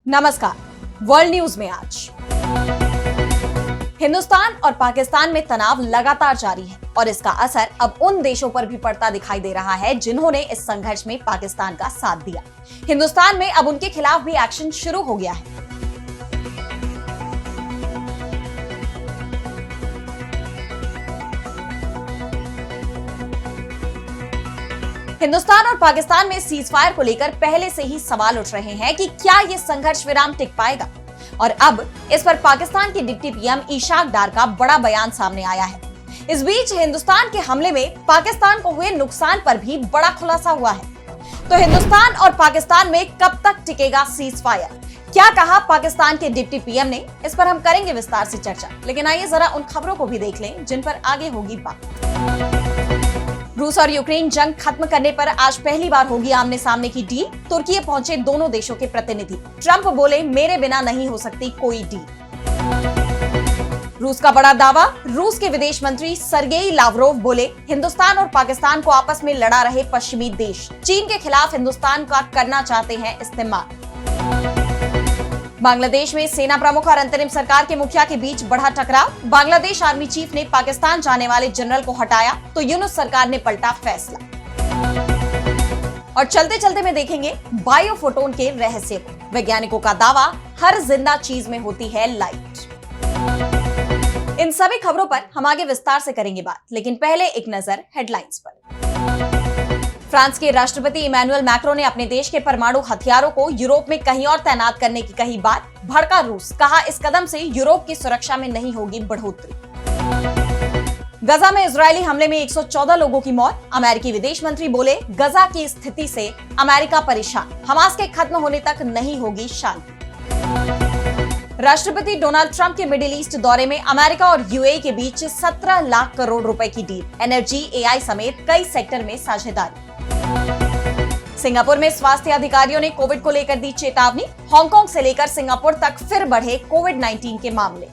नमस्कार। World news में आज हिंदुस्तान और पाकिस्तान में तनाव लगातार जारी है और इसका असर अब उन देशों पर भी पड़ता दिखाई दे रहा है जिन्होंने इस संघर्ष में पाकिस्तान का साथ दिया। हिंदुस्तान में अब उनके खिलाफ भी एक्शन शुरू हो गया है। हिंदुस्तान और पाकिस्तान में सीजफायर को लेकर पहले से ही सवाल उठ रहे हैं कि क्या ये संघर्ष विराम टिक पाएगा, और अब इस पर पाकिस्तान के डिप्टी पीएम इशाक डार का बड़ा बयान सामने आया है। इस बीच हिंदुस्तान के हमले में पाकिस्तान को हुए नुकसान पर भी बड़ा खुलासा हुआ है। तो हिंदुस्तान और पाकिस्तान में कब तक टिकेगा सीजफायर, क्या कहा पाकिस्तान के डिप्टी पीएम ने, इस पर हम करेंगे विस्तार से चर्चा। लेकिन आइए जरा उन खबरों को भी देख लें जिन पर आगे होगी बात। रूस और यूक्रेन जंग खत्म करने पर आज पहली बार होगी आमने सामने की डील। तुर्की पहुंचे दोनों देशों के प्रतिनिधि। ट्रंप बोले, मेरे बिना नहीं हो सकती कोई डील। रूस का बड़ा दावा। रूस के विदेश मंत्री सरगेई लावरोव बोले, हिंदुस्तान और पाकिस्तान को आपस में लड़ा रहे पश्चिमी देश चीन के खिलाफ हिंदुस्तान का करना चाहते हैं इस्तेमाल। बांग्लादेश में सेना प्रमुख और अंतरिम सरकार के मुखिया के बीच बढ़ा टकराव। बांग्लादेश आर्मी चीफ ने पाकिस्तान जाने वाले जनरल को हटाया तो यूनुस सरकार ने पलटा फैसला। और चलते चलते में देखेंगे बायोफोटोन के रहस्य को। वैज्ञानिकों का दावा, हर जिंदा चीज में होती है लाइट। इन सभी खबरों पर हम आगे विस्तार से करेंगे बात, लेकिन पहले एक नजर हेडलाइंस पर। फ्रांस के राष्ट्रपति इमैनुअल मैक्रों ने अपने देश के परमाणु हथियारों को यूरोप में कहीं और तैनात करने की कही बात। भड़का रूस, कहा इस कदम से यूरोप की सुरक्षा में नहीं होगी बढ़ोतरी। गजा में इजरायली हमले में 114 लोगों की मौत। अमेरिकी विदेश मंत्री बोले, गजा की स्थिति से अमेरिका परेशान, हमास के खत्म होने तक नहीं होगी शांति। राष्ट्रपति डोनाल्ड ट्रंप के मिडिल ईस्ट दौरे में अमेरिका और यूएई के बीच 17 लाख करोड़ रुपए की डील। एनर्जी, एआई समेत कई सेक्टर में साझेदारी। सिंगापुर में स्वास्थ्य अधिकारियों ने कोविड को लेकर दी चेतावनी। हांगकांग से लेकर सिंगापुर तक फिर बढ़े कोविड-19 के मामले।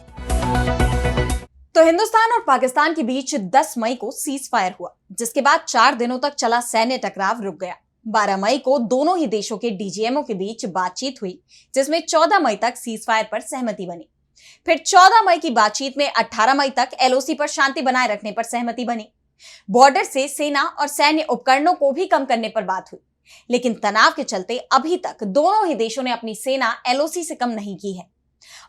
तो हिंदुस्तान और पाकिस्तान के बीच 10 मई को सीज फायर हुआ, जिसके बाद 4 दिनों तक चला सैन्य टकराव रुक गया। 12 मई को दोनों ही देशों के डीजीएमओ के बीच बातचीत हुई, जिसमें 14 मई तक सीज फायर पर सहमति बनी। फिर 14 मई की बातचीत में 18 मई तक एलओसी पर शांति बनाए रखने पर सहमति बनी। बॉर्डर से सेना और सैन्य उपकरणों को भी कम करने पर बात हुई, लेकिन तनाव के चलते अभी तक दोनों ही देशों ने अपनी सेना एलओसी से कम नहीं की है।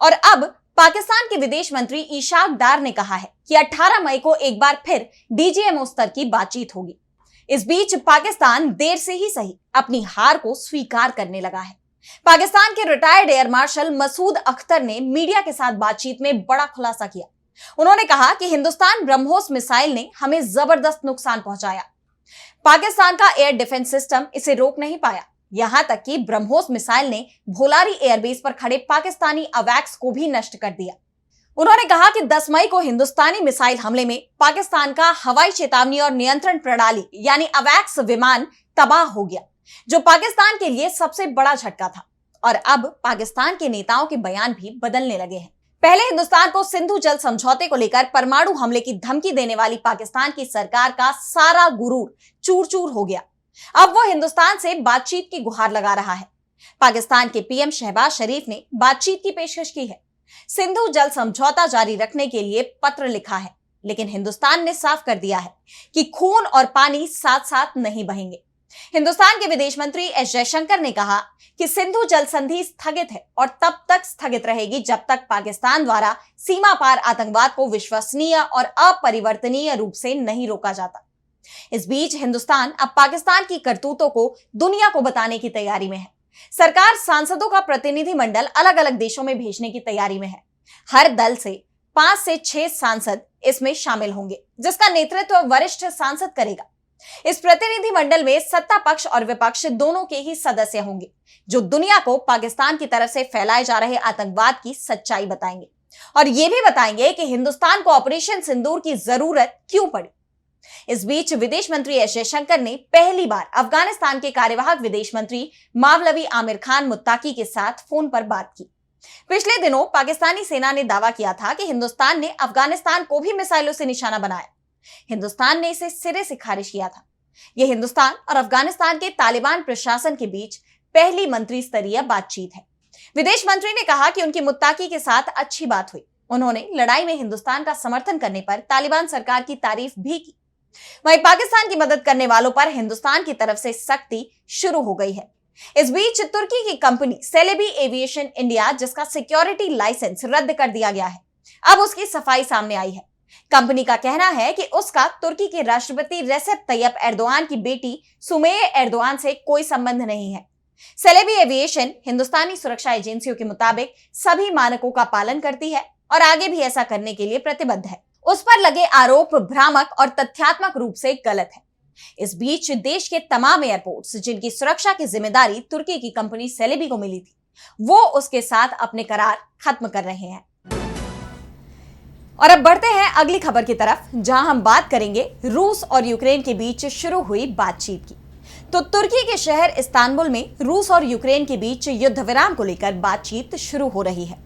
और अब पाकिस्तान के विदेश मंत्री इशाक डार ने कहा है कि 18 मई को एक बार फिर डीजीएमओ स्तर की बातचीत होगी। इस बीच पाकिस्तान देर से ही सही अपनी हार को स्वीकार करने लगा है। पाकिस्तान के retired air marshal Masood Akhtar ने मीडिया के साथ बातचीत में बड़ा खुलासा किया। उन्होंने कहा कि हिंदुस्तान ब्रह्मोस मिसाइल ने हमें जबरदस्त नुकसान पहुंचाया। पाकिस्तान का एयर डिफेंस सिस्टम इसे रोक नहीं पाया। यहां तक कि ब्रह्मोस मिसाइल ने भोलारी एयरबेस पर खड़े पाकिस्तानी अवैक्स को भी नष्ट कर दिया। उन्होंने कहा कि 10 मई को हिंदुस्तानी मिसाइल हमले में पाकिस्तान का हवाई चेतावनी और नियंत्रण प्रणाली यानी अवैक्स विमान तबाह हो गया, जो पाकिस्तान के लिए सबसे बड़ा झटका था। और अब पाकिस्तान के नेताओं के बयान भी बदलने लगे हैं। पहले हिंदुस्तान को सिंधु जल समझौते को लेकर परमाणु हमले की धमकी देने वाली पाकिस्तान की सरकार का सारा गुरूर चूर चूर हो गया। अब वो हिंदुस्तान से बातचीत की गुहार लगा रहा है। पाकिस्तान के पीएम शहबाज शरीफ ने बातचीत की पेशकश की है। सिंधु जल समझौता जारी रखने के लिए पत्र लिखा है, लेकिन हिंदुस्तान ने साफ कर दिया है कि खून और पानी साथ साथ नहीं बहेंगे। हिंदुस्तान के विदेश मंत्री एस जयशंकर ने कहा कि सिंधु जल संधि स्थगित है और तब तक स्थगित रहेगी जब तक पाकिस्तान द्वारा सीमा पार आतंकवाद को विश्वसनीय और अपरिवर्तनीय रूप से नहीं रोका जाता। इस बीच हिंदुस्तान अब पाकिस्तान की करतूतों को दुनिया को बताने की तैयारी में है। सरकार सांसदों का प्रतिनिधि मंडल अलग अलग देशों में भेजने की तैयारी में है। हर दल से 5 से 6 सांसद इसमें शामिल होंगे, जिसका नेतृत्व वरिष्ठ सांसद करेगा। इस प्रतिनिधि मंडल में सत्ता पक्ष और विपक्ष दोनों के ही सदस्य होंगे, जो दुनिया को पाकिस्तान की तरफ से फैलाए जा रहे आतंकवाद की सच्चाई बताएंगे और ये भी बताएंगे कि हिंदुस्तान को ऑपरेशन सिंदूर की जरूरत क्यों पड़ी। इस बीच विदेश मंत्री एस जयशंकर ने पहली बार अफगानिस्तान के कार्यवाहक विदेश मंत्री मावलवी आमिर खान मुत्ताकी के साथ फोन पर बात की। पिछले दिनों पाकिस्तानी सेना ने दावा किया था कि हिंदुस्तान ने अफगानिस्तान को भी मिसाइलों से निशाना बनाया। हिंदुस्तान ने इसे सिरे से खारिज किया था। यह हिंदुस्तान और अफगानिस्तान के तालिबान प्रशासन के बीच पहली मंत्री स्तरीय बातचीत है। विदेश मंत्री ने कहा कि उनकी मुत्ताकी के साथ अच्छी बात हुई। उन्होंने लड़ाई में हिंदुस्तान का समर्थन करने पर तालिबान सरकार की तारीफ भी की। वहीं पाकिस्तान की मदद करने वालों पर हिंदुस्तान की तरफ से सख्ती शुरू हो गई है। इस बीच तुर्की की कंपनी सेलेबी एविएशन इंडिया, जिसका सिक्योरिटी लाइसेंस रद्द कर दिया गया है, अब उसकी सफाई सामने आई है। कंपनी का कहना है कि उसका तुर्की के राष्ट्रपति रेसेप तैयप एर्दोआन की बेटी सुमेये एर्दोआन से कोई संबंध नहीं है। सेलेबी एविएशन हिंदुस्तानी सुरक्षा एजेंसियों के मुताबिक सभी मानकों का पालन करती है और आगे भी ऐसा करने के लिए प्रतिबद्ध है। उस पर लगे आरोप भ्रामक और तथ्यात्मक रूप से गलत है। इस बीच देश के तमाम एयरपोर्ट्स जिनकी सुरक्षा की जिम्मेदारी तुर्की की कंपनी सेलेबी को मिली थी, वो उसके साथ अपने करार खत्म कर रहे हैं। और अब बढ़ते हैं अगली खबर की तरफ, जहां हम बात करेंगे रूस और यूक्रेन के बीच शुरू हुई बातचीत की। तो तुर्की के शहर इस्तांबुल में रूस और यूक्रेन के बीच युद्ध विराम को लेकर बातचीत शुरू हो रही है।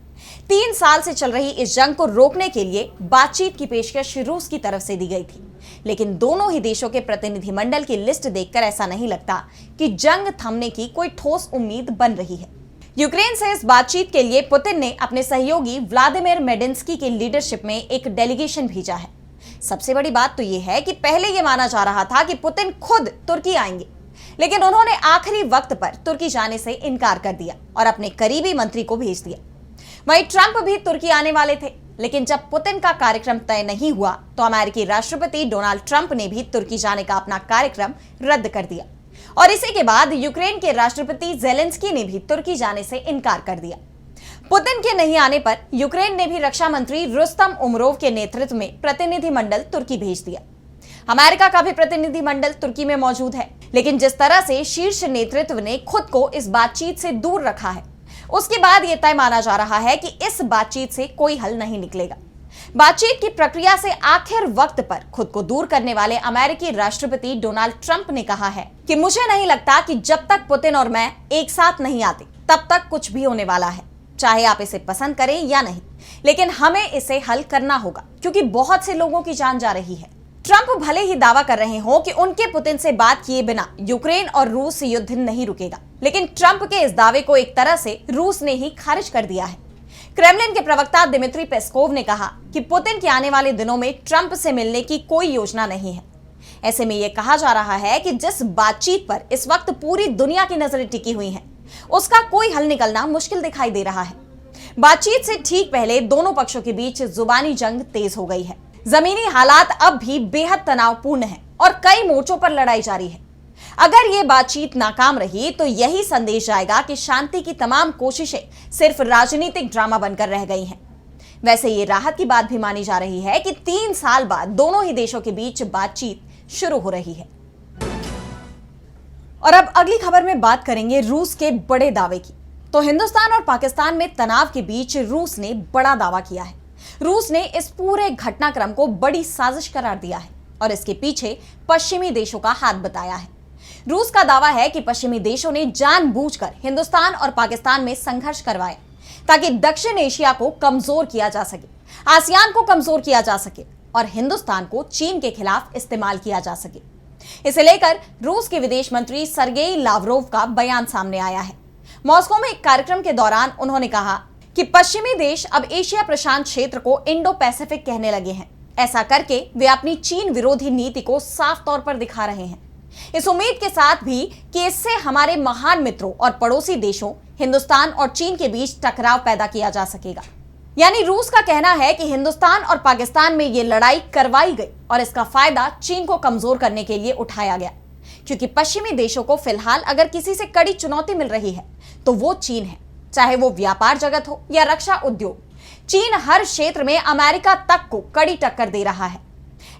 3 साल से चल रही इस जंग को रोकने के लिए बातचीत की पेशकश रूस की तरफ से दी गई थी, लेकिन दोनों ही देशों के प्रतिनिधिमंडल की लिस्ट देखकर ऐसा नहीं लगता कि जंग थमने की कोई ठोस उम्मीद बन रही है। यूक्रेन से इस बातचीत के लिए पुतिन ने अपने सहयोगी व्लादिमीर मेडिंस्की के लीडरशिप में एक डेलीगेशन भेजा है। सबसे बड़ी बात तो यह है कि पहले यह माना जा रहा था कि पुतिन खुद तुर्की आएंगे, लेकिन उन्होंने आखिरी वक्त पर तुर्की जाने से इनकार कर दिया और अपने करीबी मंत्री को भेज दिया। वहीं ट्रंप भी तुर्की आने वाले थे, लेकिन जब पुतिन का कार्यक्रम तय नहीं हुआ तो अमेरिकी राष्ट्रपति डोनाल्ड ट्रंप ने भी तुर्की जाने का अपना कार्यक्रम रद्द कर दिया और इसी के बाद यूक्रेन के राष्ट्रपति जेलेंस्की ने भी तुर्की जाने से इनकार कर दिया। पुतिन के नहीं आने पर यूक्रेन ने भी रक्षा मंत्री रुस्तम उमरोव के नेतृत्व में प्रतिनिधिमंडल तुर्की भेज दिया। अमेरिका का भी प्रतिनिधिमंडल तुर्की में मौजूद है, लेकिन जिस तरह से शीर्ष नेतृत्व ने खुद को इस बातचीत से दूर रखा है, उसके बाद यह तय माना जा रहा है कि इस बातचीत से कोई हल नहीं निकलेगा। बातचीत की प्रक्रिया से आखिर वक्त पर खुद को दूर करने वाले अमेरिकी राष्ट्रपति डोनाल्ड ट्रंप ने कहा है कि मुझे नहीं लगता कि जब तक पुतिन और मैं एक साथ नहीं आते तब तक कुछ भी होने वाला है, चाहे आप इसे पसंद करें या नहीं, लेकिन हमें इसे हल करना होगा क्योंकि बहुत से लोगों की जान जा रही है। ट्रंप भले ही दावा कर रहे हो कि उनके पुतिन से बात किए बिना यूक्रेन और रूस युद्ध नहीं रुकेगा, लेकिन ट्रंप के इस दावे को एक तरह से रूस ने ही खारिज कर दिया है। क्रेमलिन के प्रवक्ता दिमित्री पेस्कोव ने कहा कि पुतिन के आने वाले दिनों में ट्रंप से मिलने की कोई योजना नहीं है। ऐसे में यह कहा जा रहा है कि जिस बातचीत पर इस वक्त पूरी दुनिया की नजरें टिकी हुई हैं, उसका कोई हल निकलना मुश्किल दिखाई दे रहा है। बातचीत से ठीक पहले दोनों पक्षों के बीच जुबानी जंग तेज हो गई है। जमीनी हालात अब भी बेहद तनावपूर्ण हैं और कई मोर्चों पर लड़ाई जारी है। अगर ये बातचीत नाकाम रही तो यही संदेश आएगा कि शांति की तमाम कोशिशें सिर्फ राजनीतिक ड्रामा बनकर रह गई हैं। वैसे ये राहत की बात भी मानी जा रही है कि 3 साल बाद दोनों ही देशों के बीच बातचीत शुरू हो रही है। और अब अगली खबर में बात करेंगे रूस के बड़े दावे की। तो हिंदुस्तान और पाकिस्तान में तनाव के बीच रूस ने बड़ा दावा किया है। रूस ने इस पूरे घटनाक्रम को बड़ी साजिश करार दिया है और इसके पीछे पश्चिमी देशों का हाथ बताया है। रूस का दावा है कि पश्चिमी देशों ने जानबूझकर हिंदुस्तान और पाकिस्तान में संघर्ष करवाया ताकि दक्षिण एशिया को कमजोर किया जा सके, आसियान को कमजोर किया जा सके और हिंदुस्तान को चीन के खिलाफ इस्तेमाल किया जा सके। इसे लेकर रूस के विदेश मंत्री सर्गेई लावरोव का बयान सामने आया है। मॉस्को में एक कार्यक्रम के दौरान उन्होंने कहा कि पश्चिमी देश अब एशिया प्रशांत क्षेत्र को इंडो पैसिफिक कहने लगे हैं। ऐसा करके वे अपनी चीन विरोधी नीति को साफ तौर पर दिखा रहे हैं, इस उम्मीद के साथ भी कि इससे हमारे महान मित्रों और पड़ोसी देशों हिंदुस्तान और चीन के बीच टकराव पैदा किया जा सकेगा। यानी रूस का कहना है कि हिंदुस्तान और पाकिस्तान में ये लड़ाई करवाई गई और इसका फायदा चीन को कमजोर करने के लिए उठाया गया, क्योंकि पश्चिमी देशों को फिलहाल अगर किसी से कड़ी चुनौती मिल रही है तो वो चीन है, चाहे वो व्यापार जगत हो या रक्षा उद्योग। चीन हर क्षेत्र में अमेरिका तक को कड़ी टक्कर दे रहा है।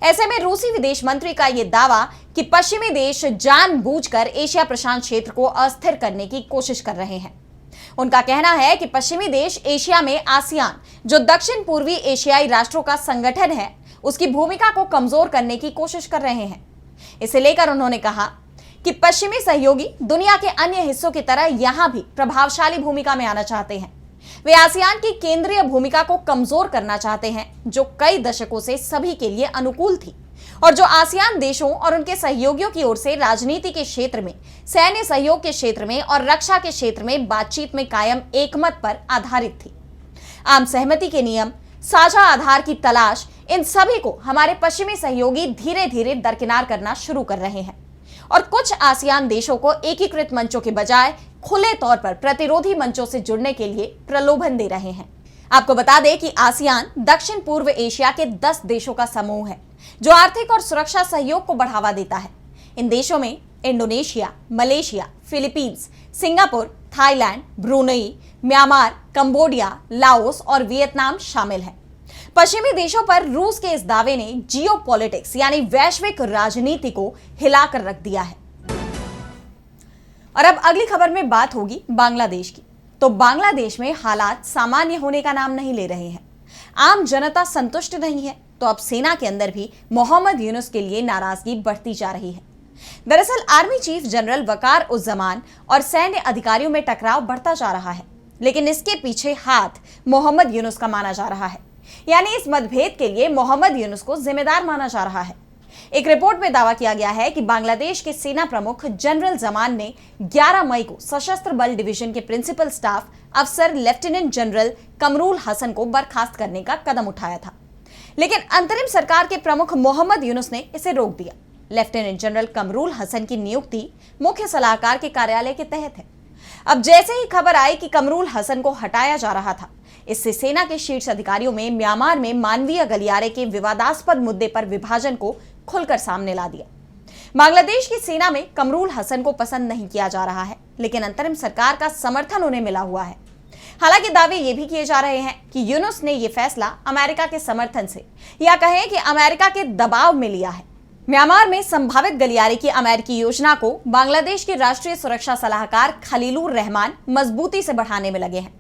ऐसे में रूसी विदेश मंत्री का यह दावा कि पश्चिमी देश जानबूझकर एशिया प्रशांत क्षेत्र को अस्थिर करने की कोशिश कर रहे हैं। उनका कहना है कि पश्चिमी देश एशिया में आसियान, जो दक्षिण पूर्वी एशियाई राष्ट्रों का संगठन है, उसकी भूमिका को कमजोर करने की कोशिश कर रहे हैं। इसे लेकर उन्होंने कहा कि पश्चिमी सहयोगी दुनिया के अन्य हिस्सों की तरह यहां भी प्रभावशाली भूमिका में आना चाहते हैं। वे आसियान की केंद्रीय भूमिका को कमजोर करना चाहते हैं, जो कई दशकों से सभी के लिए अनुकूल थी। और जो आसियान देशों और उनके सहयोगियों की ओर से राजनीति के क्षेत्र में, सैन्य सहयोग के क्षेत्र में और रक्षा के क्षेत्र में बातचीत में कायम एकमत पर आधारित थी। आम सहमति के नियम, साझा आधार की तलाश, इन सभी को हमारे पश्चिमी सहयोगी धीरे धीरे दरकिनार करना शुरू कर रहे हैं और कुछ आसियान देशों को एकीकृत मंचों के बजाय खुले तौर पर प्रतिरोधी मंचों से जुड़ने के लिए प्रलोभन दे रहे हैं। आपको बता दें कि आसियान दक्षिण पूर्व एशिया के 10 देशों का समूह है जो आर्थिक और सुरक्षा सहयोग को बढ़ावा देता है। इन देशों में Indonesia, Malaysia, Philippines, Singapore, Thailand, Brunei, Myanmar, Cambodia, Laos और वियतनाम शामिल हैं। पश्चिमी देशों पर रूस के इस दावे ने जियोपॉलिटिक्स यानी वैश्विक राजनीति को हिलाकर रख दिया है। और अब अगली खबर में बात होगी बांग्लादेश की। तो बांग्लादेश में हालात सामान्य होने का नाम नहीं ले रहे हैं। आम जनता संतुष्ट नहीं है, तो अब सेना के अंदर भी मोहम्मद यूनुस के लिए नाराजगी बढ़ती जा रही है। दरअसल आर्मी चीफ जनरल वकार उज जमान और सैन्य अधिकारियों में टकराव बढ़ता जा रहा है, लेकिन इसके पीछे हाथ मोहम्मद यूनुस का माना जा रहा है। यानी इस मतभेद के लिए मोहम्मद यूनुस को जिम्मेदार माना जा रहा है। एक रिपोर्ट में दावा किया गया है कि बांग्लादेश के सेना प्रमुख जनरल जमान ने 11 मई को सशस्त्र बल डिवीजन के प्रिंसिपल स्टाफ अफसर लेफ्टिनेंट जनरल कमरूल हसन को बर्खास्त करने का कदम उठाया था, लेकिन अंतरिम सरकार के प्रमुख मोहम्मद यूनुस ने इसे रोक दिया। लेफ्टिनेंट जनरल कमरूल हसन की नियुक्ति मुख्य सलाहकार के कार्यालय के तहत है। अब जैसे ही खबर आई कि कमरूल हसन को हटाया जा रहा था, इससे सेना के शीर्ष अधिकारियों में म्यांमार में मानवीय गलियारे के विवादास्पद मुद्दे पर विभाजन को खुलकर सामने ला दिया। बांग्लादेश की सेना में कमरूल हसन को पसंद नहीं किया जा रहा है, लेकिन अंतरिम सरकार का समर्थन उन्हें मिला हुआ है। हालांकि दावे ये भी किए जा रहे हैं कि यूनुस ने यह फैसला अमेरिका के समर्थन से या कहें कि अमेरिका के दबाव में लिया है। म्यांमार में संभावित गलियारे की अमेरिकी योजना को बांग्लादेश के राष्ट्रीय सुरक्षा सलाहकार खलीलुर रहमान मजबूती से बढ़ाने में लगे हैं।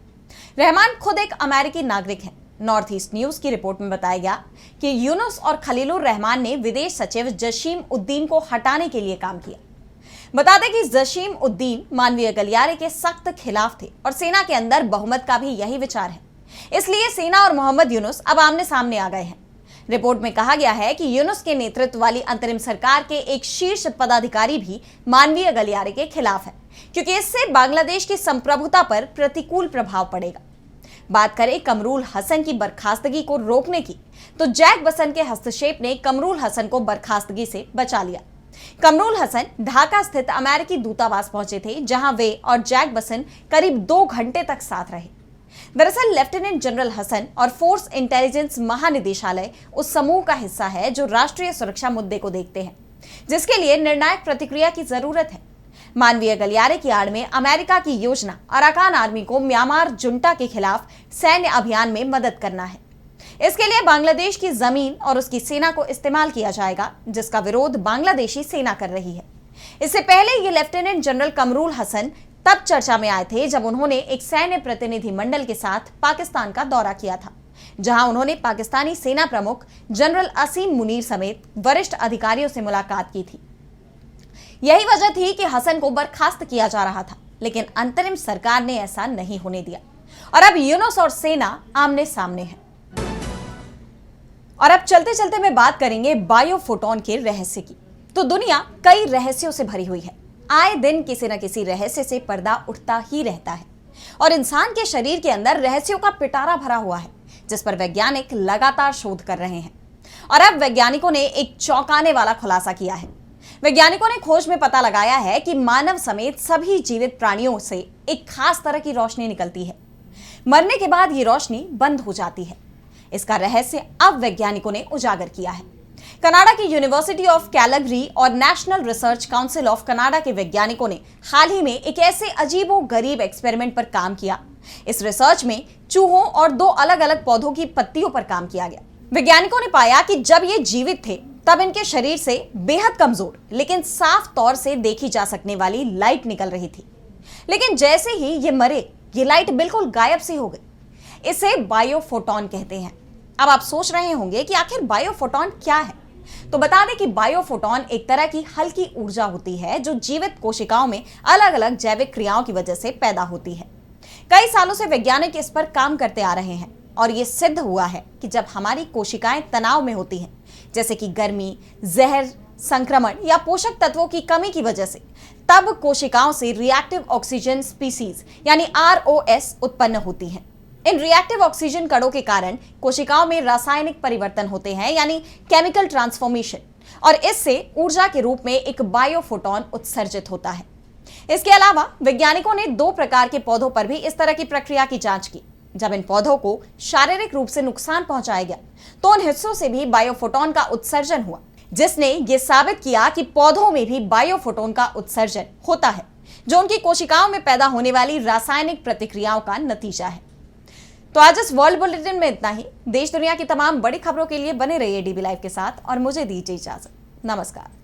रहमान खुद एक अमेरिकी नागरिक हैं। नॉर्थ ईस्ट न्यूज की रिपोर्ट में बताया गया कि यूनुस और खलीलुर रहमान ने विदेश सचिव जशीम उद्दीन को हटाने के लिए काम किया। बता दें कि जशीम उद्दीन मानवीय गलियारे के सख्त खिलाफ थे और सेना के अंदर बहुमत का भी यही विचार है। इसलिए सेना और मोहम्मद यूनुस अब आमने सामने आ गए हैं। रिपोर्ट में कहा गया है कि यूनुस के नेतृत्व वाली अंतरिम सरकार के एक शीर्ष पदाधिकारी भी मानवीय गलियारे के खिलाफ है, क्योंकि इससे बांग्लादेश की संप्रभुता पर प्रतिकूल प्रभाव पड़ेगा। बात करें कमरूल हसन की बर्खास्तगी को रोकने की, तो जैक बसन के हस्तक्षेप ने कमरूल हसन को बर्खास्तगी से बचा लिया। कमरूल हसन ढाका स्थित अमेरिकी दूतावास पहुंचे थे, जहां वे और जैक बसन करीब 2 घंटे तक साथ रहे। दरअसल लेफ्टिनेंट जनरल हसन और फोर्स इंटेलिजेंस महानिदेशालय उस समूह का हिस्सा है जो राष्ट्रीय सुरक्षा मुद्दे को देखते हैं, जिसके लिए निर्णायक प्रतिक्रिया की जरूरत है। मानवीय गलियारे की आड़ में अमेरिका की योजना अराकान आर्मी को म्यांमार जुंटा के खिलाफ सैन्य अभियान में मदद करना है। इसके लिए बांग्लादेश की जमीन और उसकी सेना को इस्तेमाल किया जाएगा, जिसका विरोध बांग्लादेशी सेना कर रही है। इससे पहले ये लेफ्टिनेंट जनरल कमरूल हसन तब चर्चा में आए थे जब उन्होंने एक सैन्य प्रतिनिधि मंडल के साथ पाकिस्तान का दौरा किया था, जहां उन्होंने पाकिस्तानी सेना प्रमुख जनरल असीम मुनीर समेत वरिष्ठ अधिकारियों से मुलाकात की थी। यही वजह थी कि हसन को बर्खास्त किया जा रहा था, लेकिन अंतरिम सरकार ने ऐसा नहीं होने दिया और अब यूनुस और सेना आमने सामने है। और अब चलते चलते मैं बात करेंगे बायोफोटोन के रहस्य की। तो दुनिया कई रहस्यों से भरी हुई है। आए दिन किसी न किसी रहस्य से पर्दा उठता ही रहता है और इंसान के शरीर के अंदर रहस्यों का पिटारा भरा हुआ है, जिस पर वैज्ञानिक लगातार शोध कर रहे हैं। और अब वैज्ञानिकों ने एक चौंकाने वाला खुलासा किया है। वैज्ञानिकों ने खोज में पता लगाया है कि मानव समेत सभी जीवित प्राणियों से एक खास तरह की रोशनी निकलती है। मरने के बाद ये रोशनी बंद हो जाती है। इसका रहस्य अब वैज्ञानिकों ने उजागर किया है। कनाडा की यूनिवर्सिटी ऑफ कैलगरी और national research council of Canada के वैज्ञानिकों ने हाल ही में एक ऐसे अजीबोगरीब एक्सपेरिमेंट पर काम किया। इस रिसर्च में चूहों और 2 अलग अलग पौधों की पत्तियों पर काम किया गया। वैज्ञानिकों ने पाया कि जब ये जीवित थे तब इनके शरीर से बेहद कमजोर लेकिन साफ तौर से देखी जा सकने वाली लाइट निकल रही थी, लेकिन जैसे ही ये मरे ये लाइट बिल्कुल गायब सी हो गई। इसे बायोफोटोन कहते हैं। अब आप सोच रहे होंगे कि आखिर बायोफोटोन क्या है, तो बता दें कि बायोफोटोन एक तरह की हल्की ऊर्जा होती है जो जीवित कोशिकाओं में अलग अलग जैविक क्रियाओं की वजह से पैदा होती है। कई सालों से वैज्ञानिक इस पर काम करते आ रहे हैं और ये सिद्ध हुआ है कि जब हमारी कोशिकाएं तनाव में होती हैं जैसे कि गर्मी, जहर, संक्रमण या पोषक तत्वों की कमी की वजह से, तब कोशिकाओं से रिएक्टिव ऑक्सीजन स्पीसीज यानी ROS उत्पन्न होती हैं। इन रिएक्टिव ऑक्सीजन कणों के कारण कोशिकाओं में रासायनिक परिवर्तन होते हैं यानी केमिकल ट्रांसफॉर्मेशन, और इससे ऊर्जा के रूप में एक बायोफोटॉन उत्सर्जित होता है। इसके अलावा वैज्ञानिकों ने 2 प्रकार के पौधों पर भी इस तरह की प्रक्रिया की जांच की। जब इन पौधों को शारीरिक रूप से नुकसान पहुंचाया गया तो उन हिस्सों से भी बायोफोटॉन का उत्सर्जन हुआ, जिसने यह साबित किया कि पौधों में भी बायोफोटॉन का उत्सर्जन होता है, जो उनकी कोशिकाओं में पैदा होने वाली रासायनिक प्रतिक्रियाओं का नतीजा है। तो आज इस वर्ल्ड बुलेटिन में इतना ही। देश दुनिया की तमाम बड़ी खबरों के लिए बने रहिए डीबी लाइव के साथ और मुझे दीजिए इजाजत। नमस्कार।